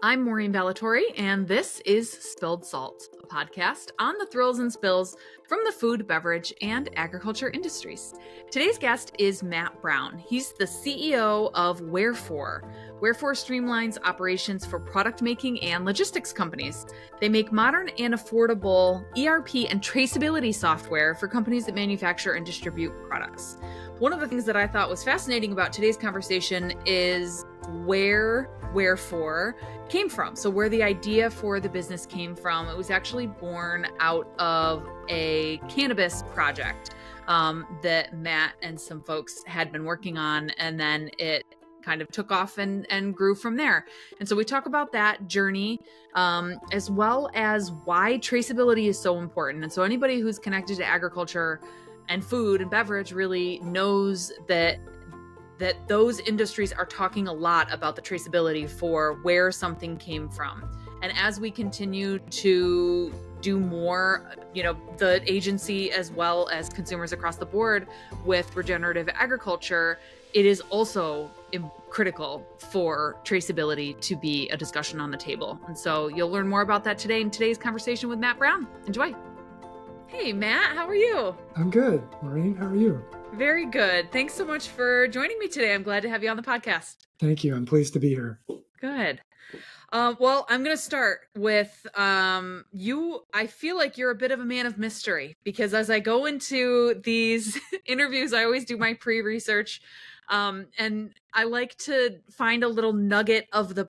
I'm Maureen Ballatori, and this is Spilled Salt, a podcast on the thrills and spills from the food, beverage, and agriculture industries. Today's guest is Matt Brown. He's the CEO of Wherefour. Wherefour streamlines operations for product making and logistics companies. They make modern and affordable ERP and traceability software for companies that manufacture and distribute products. One of the things that I thought was fascinating about today's conversation is where Wherefour came from. So where the idea for the business came from. It was actually born out of a cannabis project that Matt and some folks had been working on, and then it kind of took off and grew from there. And so we talk about that journey, as well as why traceability is so important. And so anybody who's connected to agriculture and food and beverage really knows that those industries are talking a lot about the traceability for where something came from. And as we continue to do more, the agency as well as consumers across the board with regenerative agriculture, it is also critical for traceability to be a discussion on the table. And so you'll learn more about that today in today's conversation with Matt Brown. Enjoy. Hey, Matt, how are you? I'm good. Maureen, how are you? Very good. Thanks so much for joining me today. I'm glad to have you on the podcast. Thank you. I'm pleased to be here. Good. Well, I'm going to start with you. I feel like you're a bit of a man of mystery because as I go into these interviews, I always do my pre-research, and I like to find a little nugget of the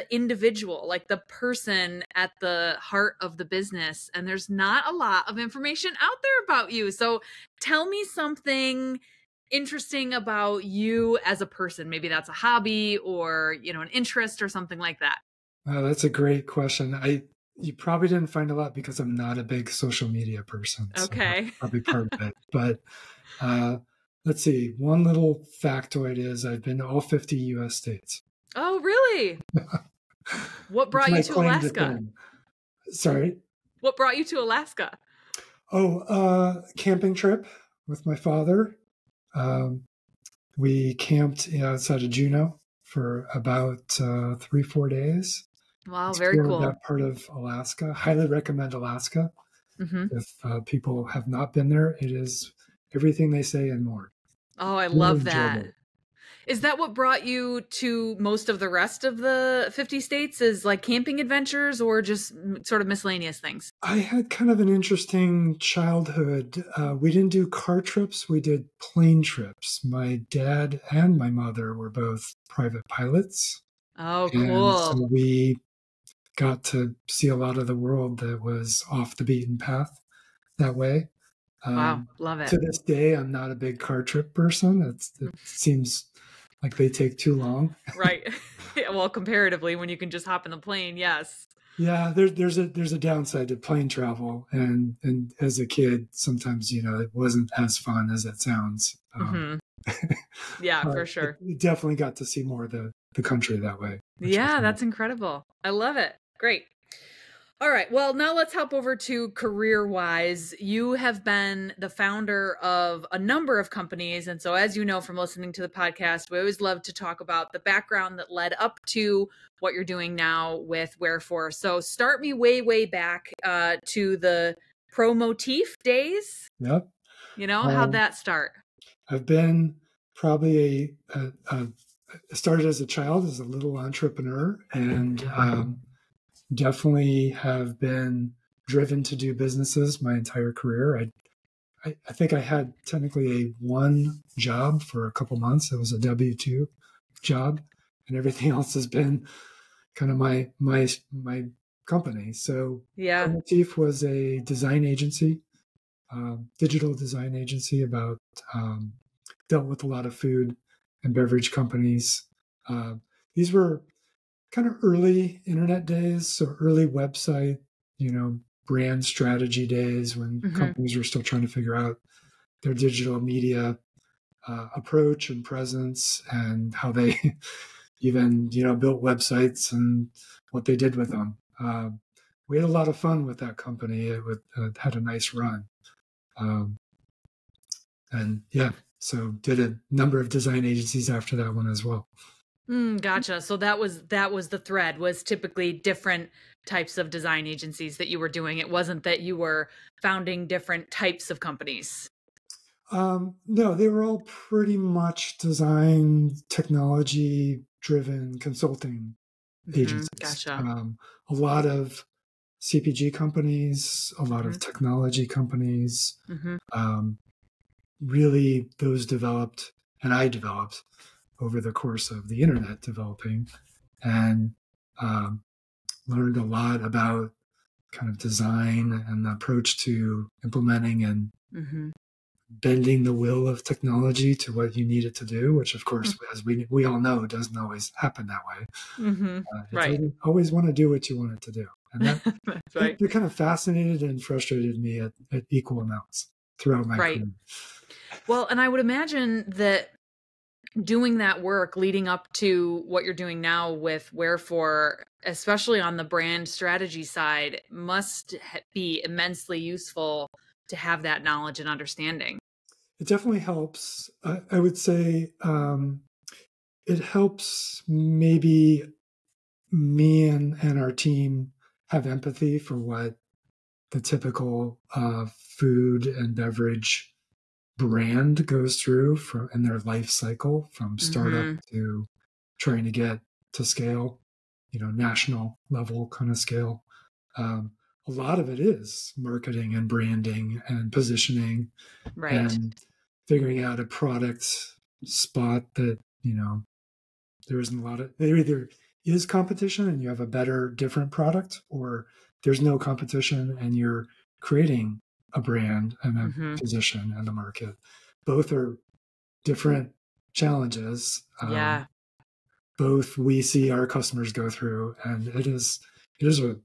individual, like the person at the heart of the business. And there's not a lot of information out there about you. So tell me something interesting about you as a person. Maybe that's a hobby or, an interest or something like that. That's a great question. You probably didn't find a lot because I'm not a big social media person. Okay. So probably part of it. But let's see. One little factoid is I've been to all 50 U.S. states. Oh, really? What brought you to Alaska? Sorry? What brought you to Alaska? Camping trip with my father. We camped outside of Juneau for about 3-4 days. Wow, very cool. That part of Alaska. Highly recommend Alaska. Mm-hmm. If people have not been there, it is everything they say and more. Oh, I love that. Is that what brought you to most of the rest of the 50 states, is like camping adventures or just sort of miscellaneous things? I had kind of an interesting childhood. We didn't do car trips. We did plane trips. My dad and my mother were both private pilots. Oh, cool. So we got to see a lot of the world that was off the beaten path that way. Wow, love it. To this day, I'm not a big car trip person. It seems like they take too long. Right. Yeah, well, comparatively, when you can just hop in the plane, yes. Yeah, there's a downside to plane travel, and as a kid, sometimes it wasn't as fun as it sounds. Yeah, for sure. We definitely got to see more of the country that way. Yeah, that's incredible. I love it. Great. All right. Well, now let's hop over to career-wise. You have been the founder of a number of companies. And so as you know from listening to the podcast, we always love to talk about the background that led up to what you're doing now with Wherefour. So start me way, way back to the Pro Motif days. Yep. How'd that start? I've been probably started as a child as a little entrepreneur, and definitely have been driven to do businesses my entire career. I think I had technically one job for a couple months. It was a W-2 job, and everything else has been kind of my company. So yeah, Motif was a design agency, digital design agency dealt with a lot of food and beverage companies. These were kind of early internet days, so early website, brand strategy days when companies were still trying to figure out their digital media approach and presence, and how they even, built websites and what they did with them. We had a lot of fun with that company. It had a nice run. And yeah, so did a number of design agencies after that one as well. Gotcha. So that was the thread, was typically different types of design agencies that you were doing. It wasn't that you were founding different types of companies. No, they were all pretty much design technology driven consulting agencies. Gotcha. A lot of CPG companies, a lot Hmm. of technology companies. Hmm. Um, really, those developed, and I developed over the course of the internet developing, and um, learned a lot about kind of design and the approach to implementing and Hmm. bending the will of technology to what you need it to do, which of course, as we all know, doesn't always happen that way. Hmm. It Right. doesn't always want to do what you want it to do. And That's right. that kind of fascinated and frustrated me at equal amounts throughout my Right. career. Well, and I would imagine that doing that work leading up to what you're doing now with Wherefour, especially on the brand strategy side, must be immensely useful to have that knowledge and understanding. It definitely helps. I would say it helps maybe me and our team have empathy for what the typical food and beverage brand goes through in their life cycle from startup Hmm. to trying to get to scale, national level kind of scale. Um, a lot of it is marketing and branding and positioning Right. and figuring out a product spot that, there isn't a lot of, there either is competition and you have a better, different product, or there's no competition and you're creating a brand and a Hmm. position in the market. Both are different challenges. Yeah. Both we see our customers go through, and it is a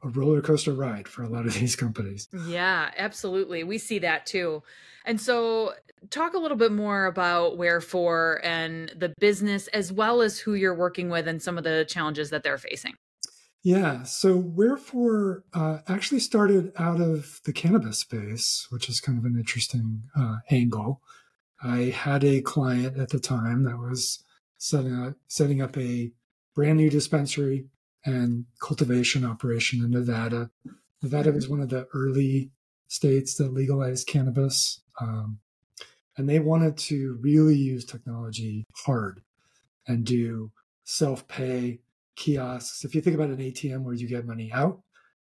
roller coaster ride for a lot of these companies. Yeah, absolutely. We see that too. And so, talk a little bit more about Wherefour and the business, as well as who you're working with and some of the challenges that they're facing. Yeah, so Wherefour actually started out of the cannabis space, which is kind of an interesting angle. I had a client at the time that was setting up a brand new dispensary and cultivation operation in Nevada. Nevada Hmm. was one of the early states that legalized cannabis, and they wanted to really use technology hard and do self-pay kiosks. If you think about an ATM where you get money out,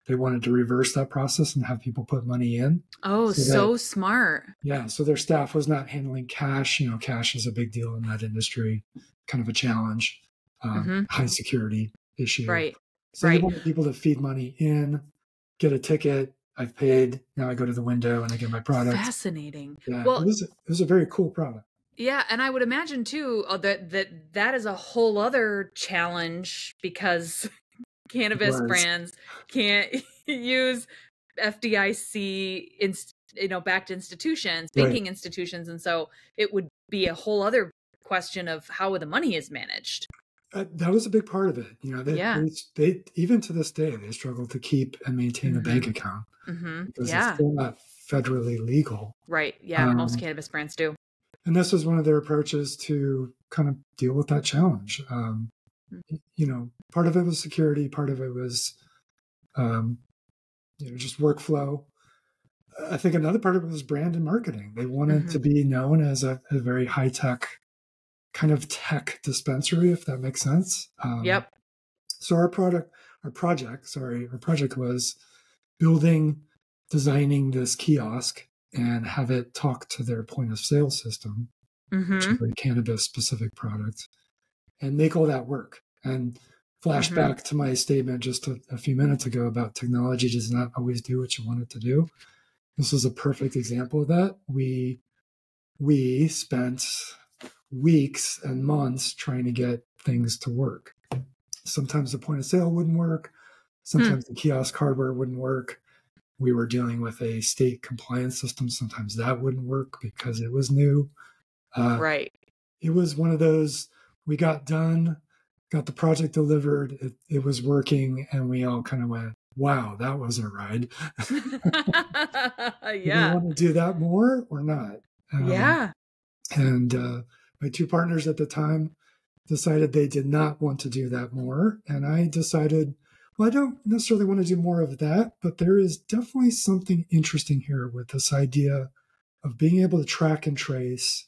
they wanted to reverse that process and have people put money in Oh, so that, so smart. yeah, so their staff was not handling cash. Cash is a big deal in that industry, kind of a challenge, Hmm. high security issue. Right. So they Right. wanted people to feed money in, get a ticket. I've paid. Now I go to the window and I get my product. Fascinating. Yeah, it Well, was a very cool product. yeah, and I would imagine too that is a whole other challenge because It cannabis was. brands can't use FDIC backed institutions, Right. banking institutions, and so it would be a whole other question of how the money is managed. That was a big part of it. Yeah. They even to this day they struggle to keep and maintain a bank Mhm. account Mhm. because it's Yeah. still not federally legal. Right. Yeah, most Um, cannabis brands do. and this was one of their approaches to kind of deal with that challenge. Part of it was security, part of it was um, just workflow. I think another part of it was brand and marketing. They wanted to Mhm. be known as a very high tech kind of tech dispensary, if that makes sense. Yep. So our project was building, designing this kiosk and have it talk to their point of sale system, which is Mhm. a cannabis specific product, and make all that work. And flash Mhm. back to my statement just a few minutes ago about technology does not always do what you want it to do. This is a perfect example of that. We spent weeks and months trying to get things to work. Sometimes the point of sale wouldn't work. Hmm. Sometimes the kiosk hardware wouldn't work. We were dealing with a state compliance system. Sometimes that wouldn't work because it was new. Uh, Right. it was one of those, we got done, got the project delivered, it was working, and we all kind of went, wow, that was a ride. Do we Yeah. want to do that more or not? Yeah. And my two partners at the time decided they did not want to do that more. And I decided, well, I don't necessarily want to do more of that, but there is definitely something interesting here with this idea of being able to track and trace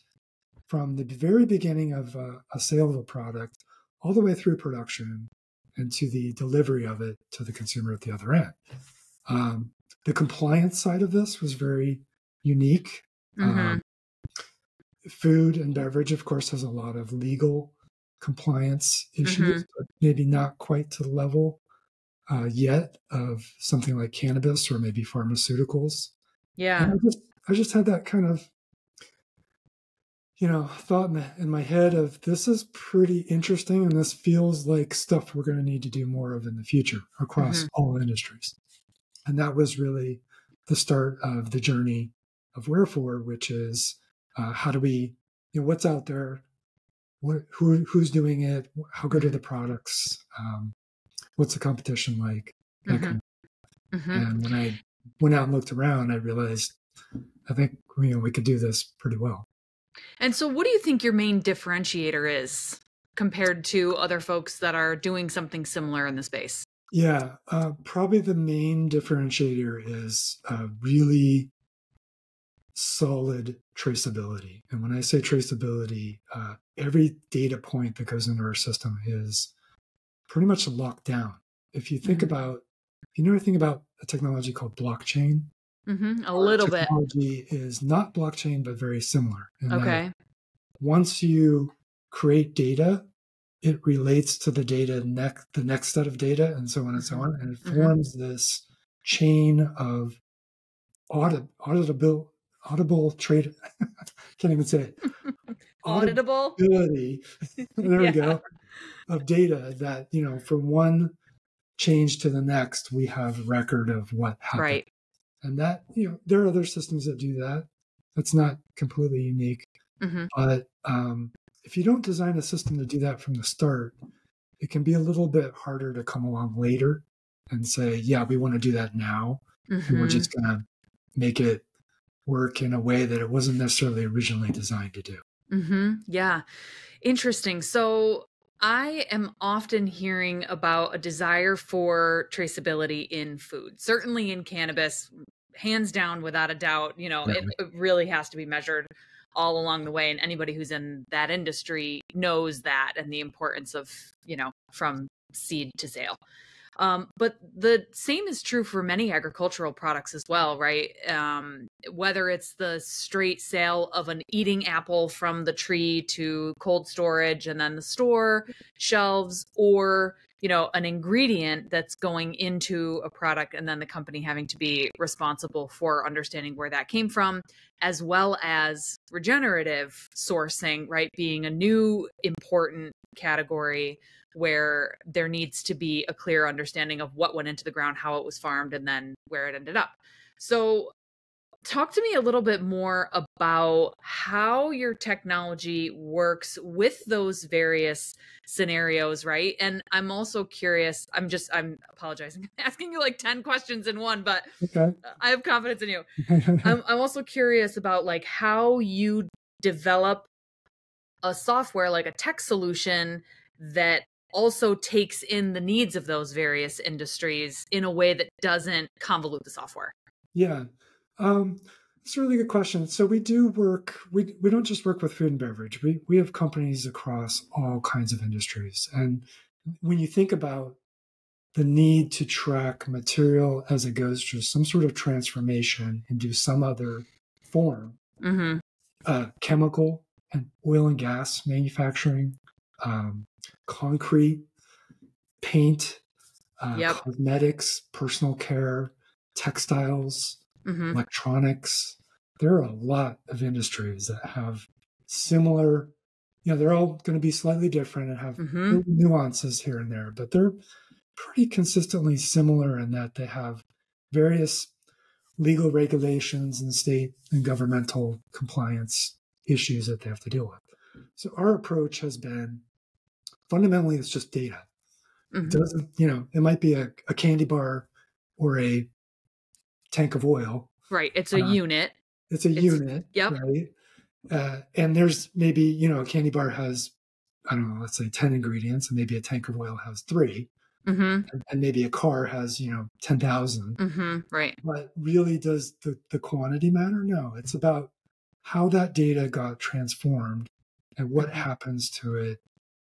from the very beginning of a sale of a product all the way through production and to the delivery of it to the consumer at the other end. The compliance side of this was very unique. Mm-hmm. Food and beverage, of course, has a lot of legal compliance issues, but maybe not quite to the level yet of something like cannabis or maybe pharmaceuticals. Yeah. And I just had that kind of, thought in my head of, this is pretty interesting, and this feels like stuff we're going to need to do more of in the future across all industries. And that was really the start of the journey of Wherefour, which is how do we, what's out there, who's doing it, how good are the products, what's the competition like, that kind of. And when I went out and looked around, I realized, I think we could do this pretty well. And so what do you think your main differentiator is compared to other folks that are doing something similar in the space? Yeah, probably the main differentiator is really solid traceability. And when I say traceability, every data point that goes into our system is pretty much locked down. If you think about, you know anything about a technology called blockchain? A little bit. Technology is not blockchain, but very similar. Okay. Once you create data, it relates to the data, the next set of data, and so on and so on. And it forms this chain of auditable trade. Can't even say it. Auditable. There we go. Of data that, from one change to the next, we have record of what happened. Right. And that, there are other systems that do that. That's not completely unique. But if you don't design a system to do that from the start, it can be a little bit harder to come along later and say, yeah, we want to do that now. And we're just going to make it work in a way that it wasn't necessarily originally designed to do. Yeah. Interesting. So I am often hearing about a desire for traceability in food, certainly in cannabis, hands down, without a doubt. It really has to be measured all along the way. And anybody who's in that industry knows that and the importance of, from seed to sale. But the same is true for many agricultural products as well, right? Whether it's the straight sale of an eating apple from the tree to cold storage and then the store shelves, or, an ingredient that's going into a product and then the company having to be responsible for understanding where that came from, as well as regenerative sourcing, right? Being a new important category where there needs to be a clear understanding of what went into the ground, how it was farmed, and then where it ended up. So talk to me a little bit more about how your technology works with those various scenarios, right? And I'm also curious, I'm apologizing, asking you like 10 questions in one, but okay. I have confidence in you. I'm also curious about like how you develop a software, like a tech solution that also takes in the needs of those various industries in a way that doesn't convolute the software. Yeah. It's a really good question. So we do work, we don't just work with food and beverage. We have companies across all kinds of industries. And when you think about the need to track material as it goes through some sort of transformation into some other form, chemical and oil and gas manufacturing, concrete, paint, cosmetics, personal care, textiles, electronics. There are a lot of industries that have similar, they're all going to be slightly different and have nuances here and there, but they're pretty consistently similar in that they have various legal regulations and state and governmental compliance issues that they have to deal with. So our approach has been, fundamentally, it's just data. It doesn't, it might be a candy bar or a tank of oil. Right. It's a unit. It's a unit. Yep. Right. And there's maybe, a candy bar has I don't know, let's say 10 ingredients, and maybe a tank of oil has 3, and maybe a car has, 10,000. Right. But really, does the quantity matter? No, it's about how that data got transformed and what happens to it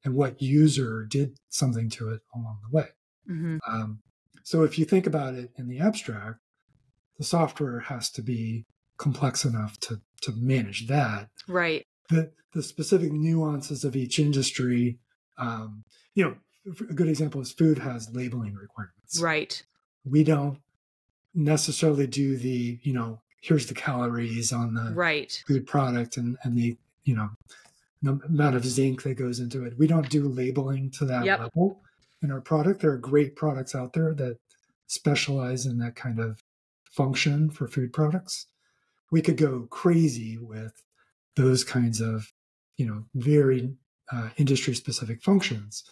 and what user did something to it along the way. So if you think about it in the abstract, the software has to be complex enough to manage that. Right. The specific nuances of each industry, a good example is food has labeling requirements. Right. We don't necessarily do the, here's the calories on the food product and the, the amount of zinc that goes into it. We don't do labeling to that level in our product. There are great products out there that specialize in that kind of function for food products. We could go crazy with those kinds of, very industry specific functions.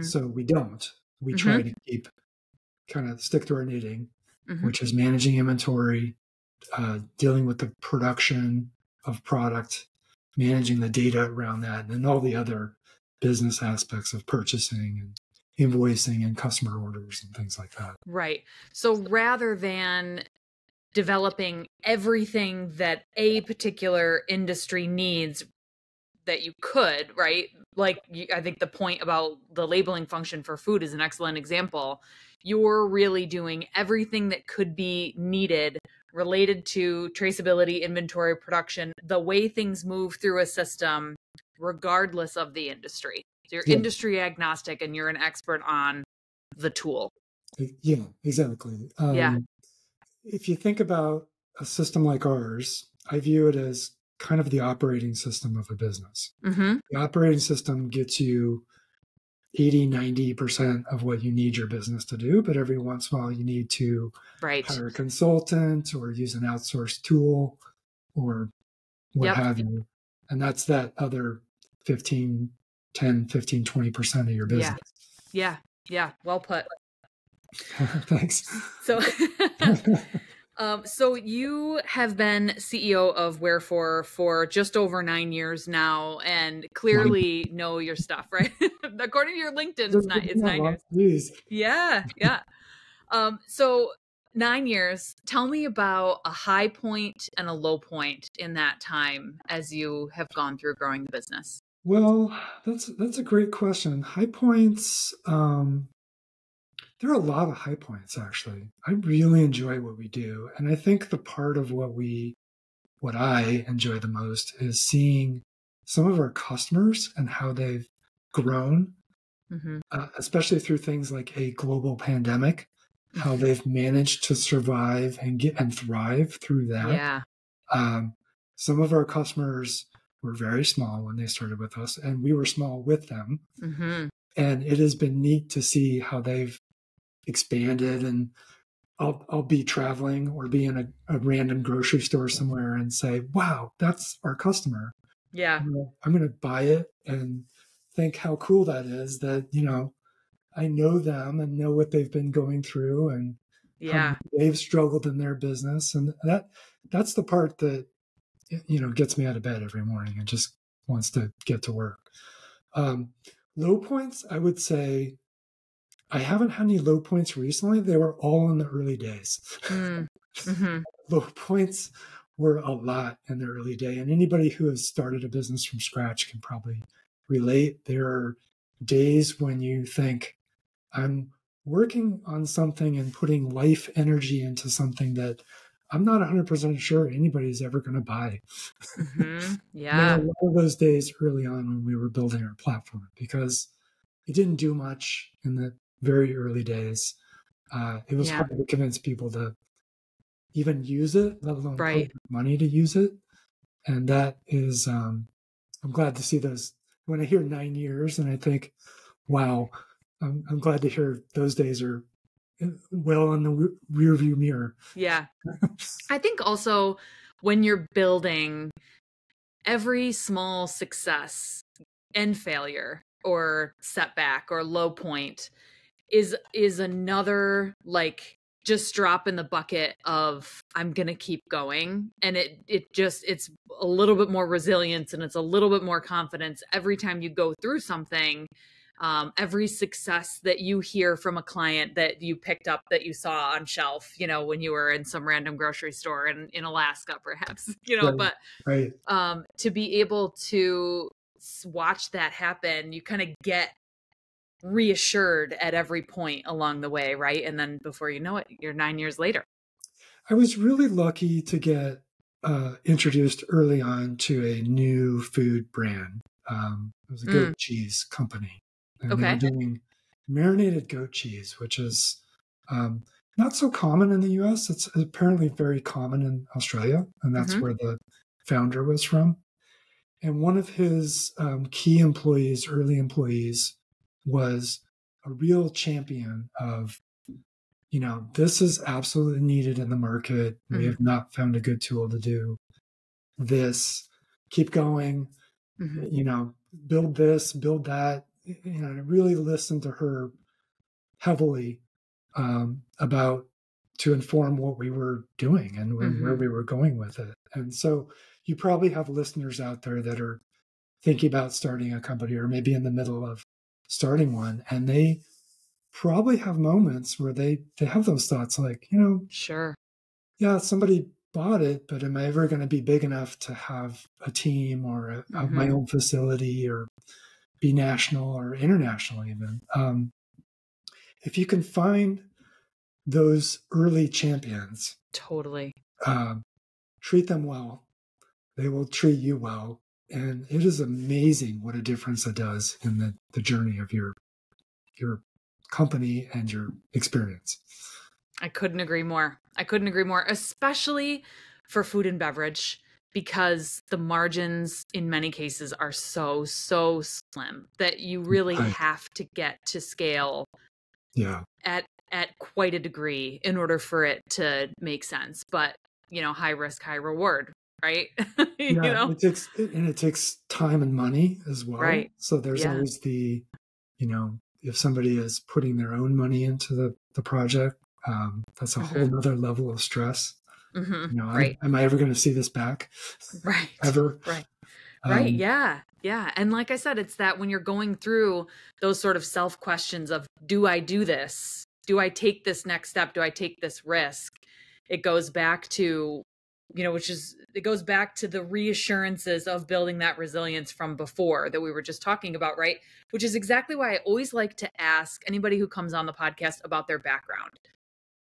So we don't. We try to stick to our knitting, which is managing inventory, dealing with the production of product, managing the data around that, and all the other business aspects of purchasing and invoicing and customer orders and things like that. Right. So rather than developing everything that a particular industry needs that you could, right? Like I think the point about the labeling function for food is an excellent example. You're really doing everything that could be needed related to traceability, inventory, production, the way things move through a system, regardless of the industry. So you're industry agnostic and you're an expert on the tool. Yeah, exactly. If you think about a system like ours, I view it as kind of the operating system of a business. The operating system gets you 80-90% of what you need your business to do, but every once in a while you need to hire a consultant or use an outsourced tool or what have you. And that's that other 10, 15, 20% of your business. Yeah. Well put. Thanks. So you have been CEO of Wherefour for just over 9 years now, and clearly know your stuff, right? According to your LinkedIn, it's 9 years. Yeah. So 9 years. Tell me about a high point and a low point in that time as you have gone through growing the business. Well, that's a great question. High points. There are a lot of high points, actually. I really enjoy what we do. And I think the part of what I enjoy the most is seeing some of our customers and how they've grown, especially through things like a global pandemic, how they've managed to survive and thrive through that. Some of our customers were very small when they started with us, and we were small with them. And it has been neat to see how they've expanded, and I'll be traveling or be in a random grocery store somewhere and say, wow, that's our customer. I'm going to buy it and think how cool that is that, I know them and know what they've been going through and how they've struggled in their business. And that's the part that, gets me out of bed every morning and just wants to get to work. Low points, I would say, I haven't had any low points recently. They were all in the early days. Low points were a lot in the early day. And anybody who has started a business from scratch can probably relate. There are days when you think, I'm working on something and putting life energy into something that I'm not 100% sure anybody's ever going to buy. There were a lot of those days early on when we were building our platform because it didn't do much in the very early days. It was hard to convince people to even use it, let alone put money to use it. And that is, I'm glad to see those. When I hear 9 years and I think, wow, I'm glad to hear those days are well in the rear view mirror. Yeah. I think also when you're building, every small success and failure or setback or low point is another just drop in the bucket of I'm going to keep going. And it's a little bit more resilience and it's a little bit more confidence every time you go through something. Every success that you hear from a client that you picked up that you saw on shelf, when you were in some random grocery store in Alaska, perhaps, Right. but Right. To be able to watch that happen, you kind of get reassured at every point along the way, right? And then before you know it, you're 9 years later. I was really lucky to get introduced early on to a new food brand. It was a goat cheese company. And they were doing marinated goat cheese, which is not so common in the US. It's apparently very common in Australia, and that's where the founder was from. And one of his key employees, early employees, was a real champion of, this is absolutely needed in the market. We have not found a good tool to do this. Keep going, build this, build that. I really listened to her heavily about to inform what we were doing and where we were going with it. And so you probably have listeners out there that are thinking about starting a company or maybe in the middle of starting one, and they probably have moments where they have those thoughts like, sure, yeah, somebody bought it, but am I ever going to be big enough to have a team or have my own facility or be national or international even? If you can find those early champions, totally, treat them well, they will treat you well. And it is amazing what a difference it does in the journey of your company and your experience. I couldn't agree more. Especially for food and beverage, because the margins in many cases are so slim that you really have to get to scale at quite a degree in order for it to make sense. But, high risk, high reward, right? It takes time and money as well. Right. So there's always if somebody is putting their own money into the project, that's a whole nother level of stress. Right. Am I ever going to see this back? Right. Ever? Right. Right. Yeah. Yeah. And like I said, it's that when you're going through those sort of self questions of, do I do this? Do I take this next step? Do I take this risk? It goes back to, it goes back to the reassurances of building that resilience from before that we were just talking about, right? Which is exactly why I always like to ask anybody who comes on the podcast about their background.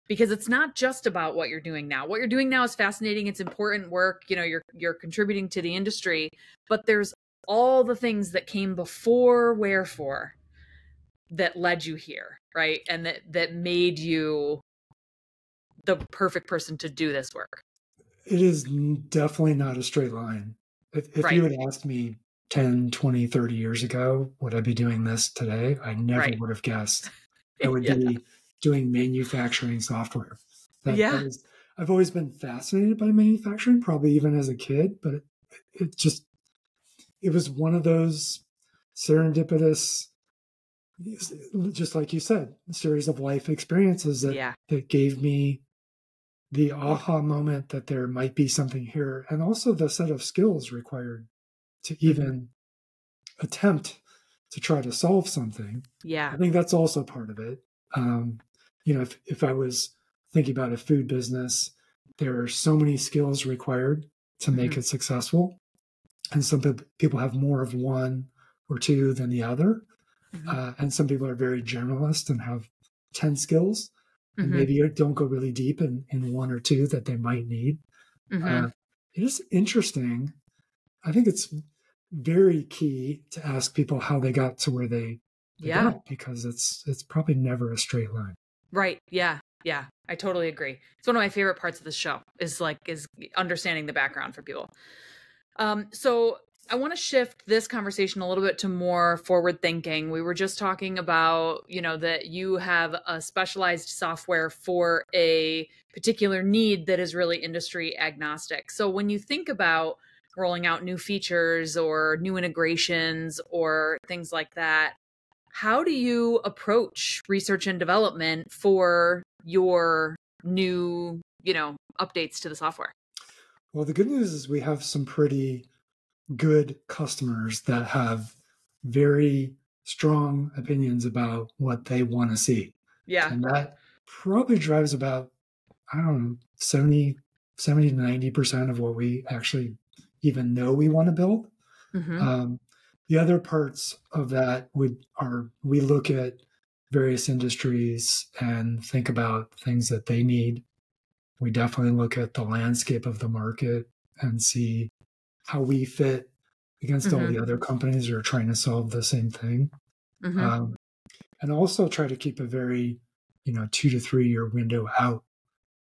Because it's not just about what you're doing now. What you're doing now is fascinating. It's important work. You're contributing to the industry, but there's all the things that came before Wherefour that led you here, right? And that made you the perfect person to do this work. It is definitely not a straight line. If you had asked me 10, 20, 30 years ago, would I be doing this today? I never would have guessed. I would be doing manufacturing software. I've always been fascinated by manufacturing, probably even as a kid, but it was one of those serendipitous, just like you said, a series of life experiences that gave me the aha moment that there might be something here, and also the set of skills required to even attempt to try to solve something. Yeah. I think that's also part of it. If I was thinking about a food business, there are so many skills required to make it successful. And some people have more of one or two than the other. And some people are very generalist and have 10 skills. And maybe you don't go really deep in one or two that they might need. It is interesting. I think it's very key to ask people how they got to where they got, because it's probably never a straight line. Right. Yeah. Yeah. I totally agree. It's one of my favorite parts of the show is understanding the background for people. So I want to shift this conversation a little bit to more forward thinking. We were just talking about, that you have a specialized software for a particular need that is really industry agnostic. So when you think about rolling out new features or new integrations or things like that, how do you approach research and development for your new, updates to the software? Well, the good news is we have some pretty good customers that have very strong opinions about what they want to see. Yeah. And that probably drives about, I don't know, 70 to 90% of what we actually even know we want to build. The other parts of that we look at various industries and think about things that they need. We definitely look at the landscape of the market and see how we fit against all the other companies that are trying to solve the same thing. And also try to keep a very, 2 to 3 year window out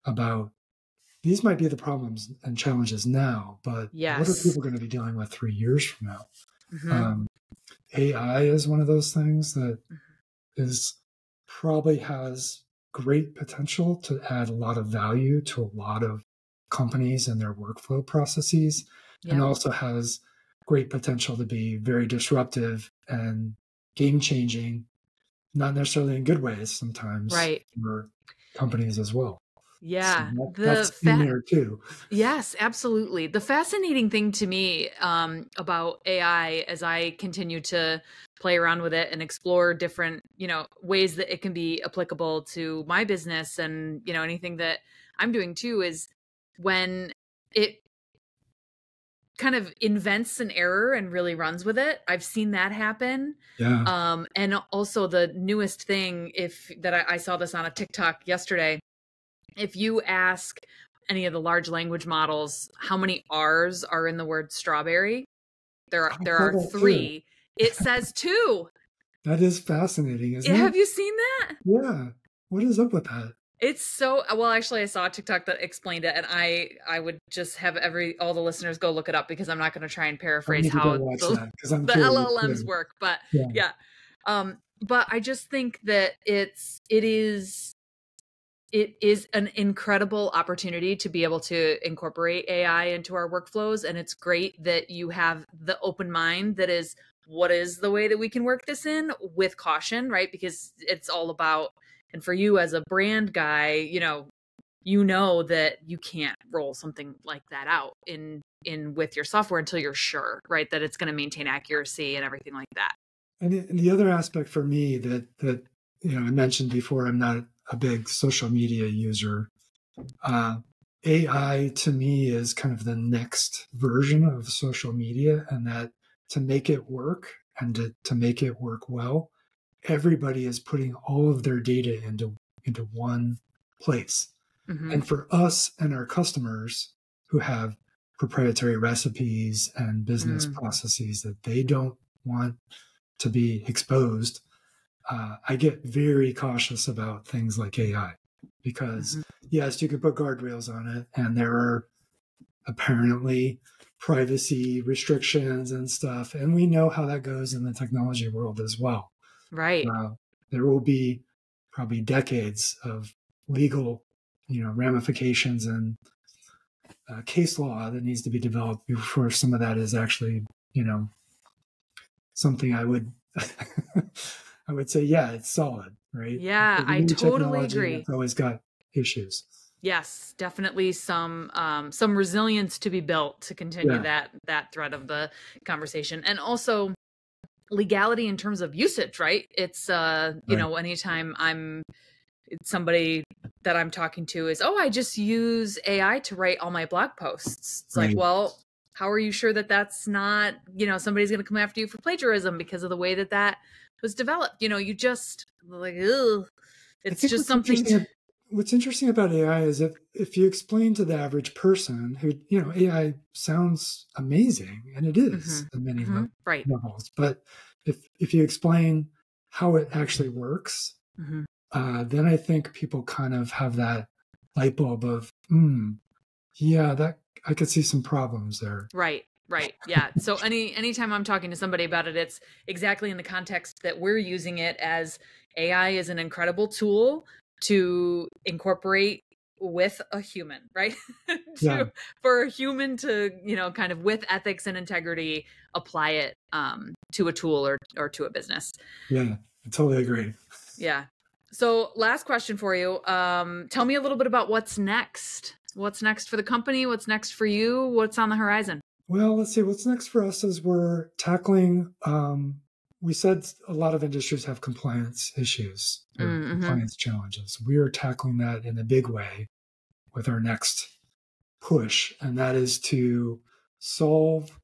about these might be the problems and challenges now, but what are people going to be dealing with 3 years from now? AI is one of those things that probably has great potential to add a lot of value to a lot of companies and their workflow processes, and also has great potential to be very disruptive and game-changing, not necessarily in good ways sometimes for companies as well. Yeah, so that's in there too. Yes, absolutely. The fascinating thing to me about AI, as I continue to play around with it and explore different, ways that it can be applicable to my business and, anything that I'm doing too, is when it kind of invents an error and really runs with it. I've seen that happen. Yeah. And also the newest thing, I saw this on a TikTok yesterday. If you ask any of the large language models how many R's are in the word strawberry, there are 3. It says 2. That is fascinating, isn't it? Have you seen that? Yeah. What is up with that? It's so well. Actually, I saw a TikTok that explained it, and I would just have all the listeners go look it up, because I'm not going to try and paraphrase how the LLMs work. But yeah. But I just think that it is an incredible opportunity to be able to incorporate AI into our workflows. And it's great that you have the open mind that is, what is the way that we can work this in with caution, right? Because it's all about, and for you as a brand guy, you know that you can't roll something like that out in with your software until you're sure, right, that it's going to maintain accuracy and everything like that. And the other aspect for me that I mentioned before, I'm not a big social media user. AI to me is kind of the next version of social media, and that to make it work and to make it work well, everybody is putting all of their data into one place. And for us and our customers who have proprietary recipes and business processes that they don't want to be exposed, I get very cautious about things like AI, because yes, you can put guardrails on it, and there are apparently privacy restrictions and stuff, and we know how that goes in the technology world as well. Right. There will be probably decades of legal, ramifications and case law that needs to be developed before some of that is actually, something I would I would say, yeah, it's solid, right? Yeah, I totally agree. It's always got issues. Yes, definitely some resilience to be built to continue that thread of the conversation, and also legality in terms of usage, right? It's anytime somebody that I'm talking to is, I just use AI to write all my blog posts. It's like, well, how are you sure that that's not, somebody's going to come after you for plagiarism because of the way that was developed? You just like, ugh. It's just something. What's interesting about AI is if you explain to the average person who, AI sounds amazing, and it is at many levels, but if you explain how it actually works, then I think people kind of have that light bulb of, that I could see some problems there. Right. Yeah. So anytime I'm talking to somebody about it, it's exactly in the context that we're using it as AI is an incredible tool to incorporate with a human, right? For a human to, kind of with ethics and integrity, apply it to a tool or to a business. Yeah, I totally agree. Yeah. So last question for you. Tell me a little bit about what's next. What's next for the company? What's next for you? What's on the horizon? Well, let's see. What's next for us is we're tackling, we said a lot of industries have compliance issues or compliance challenges. We are tackling that in a big way with our next push, and that is to solve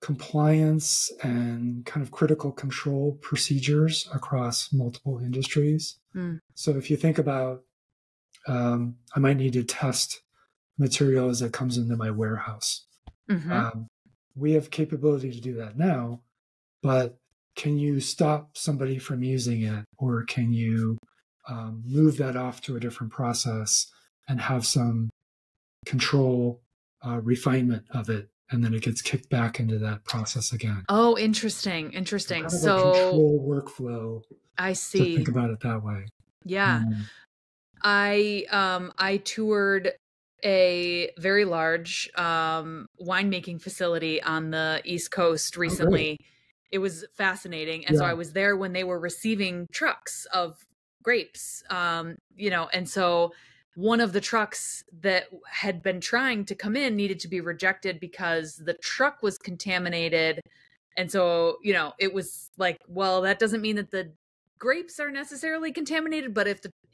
compliance and kind of critical control procedures across multiple industries. So if you think about, I might need to test material as it comes into my warehouse. We have capability to do that now, but can you stop somebody from using it, or can you move that off to a different process and have some control refinement of it, and then it gets kicked back into that process again? Oh, interesting. Kind of a control workflow. I see. To think about it that way. Yeah. I toured a very large winemaking facility on the East Coast recently. It was fascinating. And so I was there when they were receiving trucks of grapes, and so one of the trucks that had been trying to come in needed to be rejected because the truck was contaminated. And so, it was like, well, that doesn't mean that the grapes are necessarily contaminated, but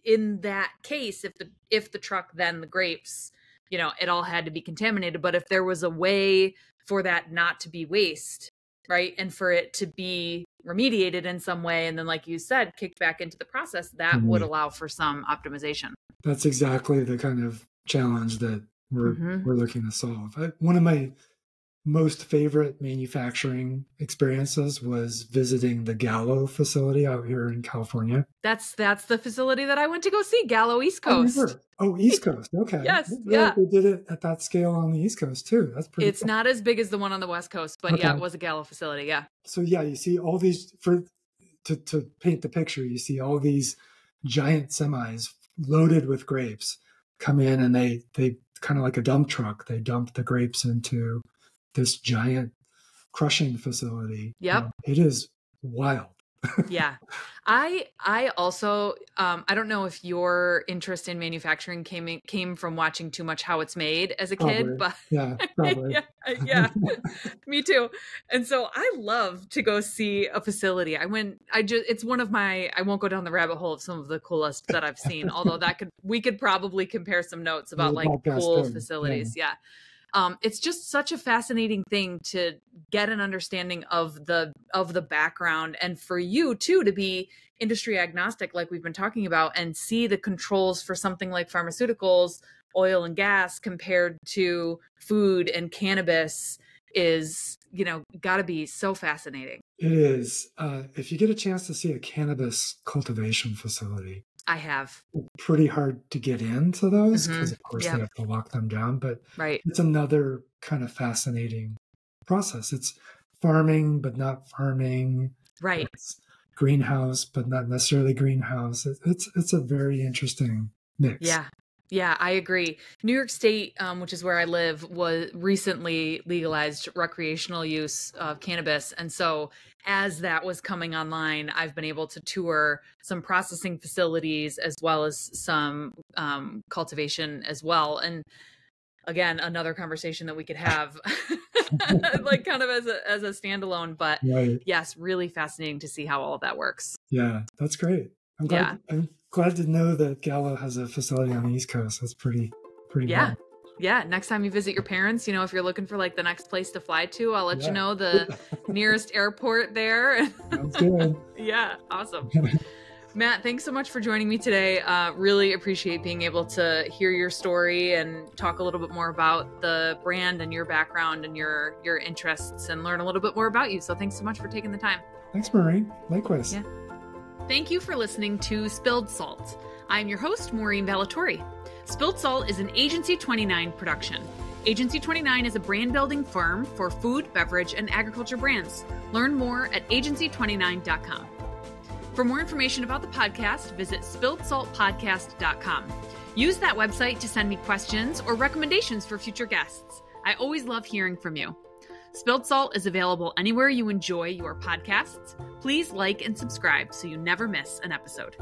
in that case, if the truck, then the grapes, it all had to be contaminated. But if there was a way for that not to be waste, right, and for it to be remediated in some way, and then, like you said, kicked back into the process, that would allow for some optimization. That's exactly the kind of challenge that we're looking to solve. One of my most favorite manufacturing experiences was visiting the Gallo facility out here in California. That's the facility that I went to go see, Gallo East Coast. Oh, East Coast. Okay. Yes. Yeah. They did it at that scale on the East Coast too. That's pretty. It's not as big as the one on the West Coast, but yeah, it was a Gallo facility. Yeah. So you see all these, to paint the picture, you see all these giant semis loaded with grapes come in, and they kind of like a dump truck, they dump the grapes into this giant crushing facility. Yep. It is wild. Yeah. I also, I don't know if your interest in manufacturing came from watching too much How It's Made as a kid, but yeah, probably. yeah, me too. And so I love to go see a facility. It's one of my, I won't go down the rabbit hole of some of the coolest that I've seen, although we could probably compare some notes about like cool facilities. Yeah. It's just such a fascinating thing to get an understanding of the background, and for you too to be industry agnostic, like we've been talking about, and see the controls for something like pharmaceuticals, oil and gas compared to food and cannabis is, got to be so fascinating. It is. If you get a chance to see a cannabis cultivation facility, I have. Pretty hard to get into those because, of course, they have to lock them down. But it's another kind of fascinating process. It's farming, but not farming. Right. It's greenhouse, but not necessarily greenhouse. It's a very interesting mix. Yeah. Yeah, I agree. New York State, which is where I live, was recently legalized recreational use of cannabis. And so as that was coming online, I've been able to tour some processing facilities as well as some cultivation as well. And again, another conversation that we could have like kind of as a standalone, but yes, really fascinating to see how all of that works. Yeah, that's great. I'm glad to know that Gallo has a facility on the East Coast. That's pretty fun. Yeah. Next time you visit your parents, if you're looking for like the next place to fly to, I'll let you know the nearest airport there. Sounds good. Yeah. Awesome. Matt, thanks so much for joining me today. Really appreciate being able to hear your story and talk a little bit more about the brand and your background and your interests, and learn a little bit more about you. So thanks so much for taking the time. Thanks, Maureen. Likewise. Yeah. Thank you for listening to Spilled Salt. I'm your host, Maureen Ballatori. Spilled Salt is an Agency 29 production. Agency 29 is a brand building firm for food, beverage, and agriculture brands. Learn more at agency29.com. For more information about the podcast, visit spilledsaltpodcast.com. Use that website to send me questions or recommendations for future guests. I always love hearing from you. Spilled Salt is available anywhere you enjoy your podcasts. Please like and subscribe so you never miss an episode.